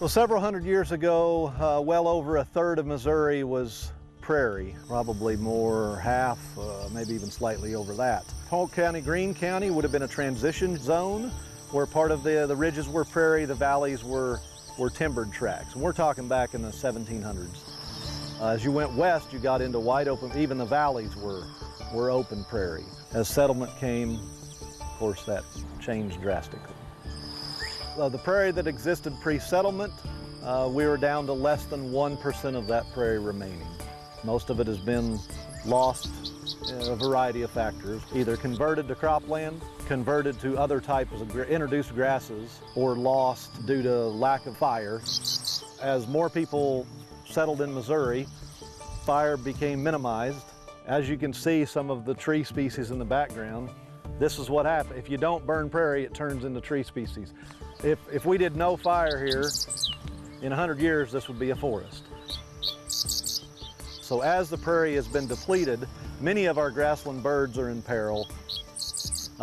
Well, several hundred years ago, well over a third of Missouri was prairie, probably more, half, maybe even slightly over that. Polk County, Greene County would have been a transition zone where part of the ridges were prairie, the valleys were timbered tracts. And we're talking back in the 1700s. As you went west, you got into wide open, even the valleys were open prairie. As settlement came, of course, that changed drastically. The prairie that existed pre-settlement, we were down to less than 1% of that prairie remaining. Most of it has been lost in a variety of factors, either converted to cropland, converted to other types of introduced grasses, or lost due to lack of fire. As more people settled in Missouri, fire became minimized. As you can see, some of the tree species in the background, this is what happens. If you don't burn prairie, it turns into tree species. If we did no fire here, in 100 years, this would be a forest. So as the prairie has been depleted, many of our grassland birds are in peril.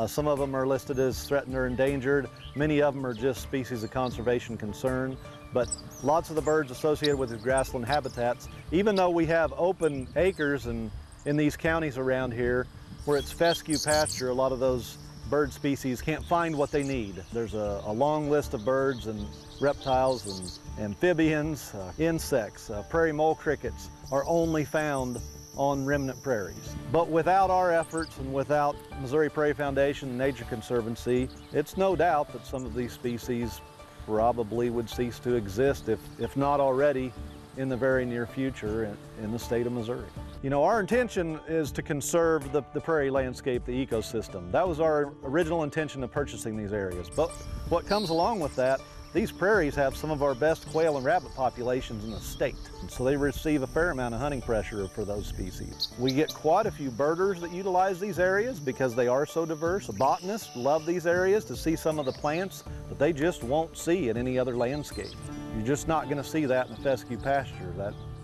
Some of them are listed as threatened or endangered. Many of them are just species of conservation concern. But lots of the birds associated with the grassland habitats, even though we have open acres in these counties around here, where it's fescue pasture, a lot of those bird species can't find what they need. There's a long list of birds and reptiles and amphibians, insects, prairie mole crickets are only found on remnant prairies. But without our efforts and without Missouri Prairie Foundation and Nature Conservancy, it's no doubt that some of these species probably would cease to exist, if not already, in the very near future in the state of Missouri. You know, our intention is to conserve the prairie landscape, the ecosystem. That was our original intention of purchasing these areas. But what comes along with that, these prairies have some of our best quail and rabbit populations in the state. And so they receive a fair amount of hunting pressure for those species. We get quite a few birders that utilize these areas because they are so diverse. Botanists love these areas to see some of the plants that they just won't see in any other landscape. You're just not going to see that in a fescue pasture.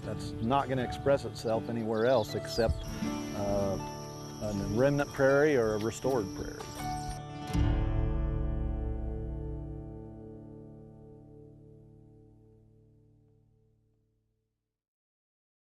That's not going to express itself anywhere else except a remnant prairie or a restored prairie.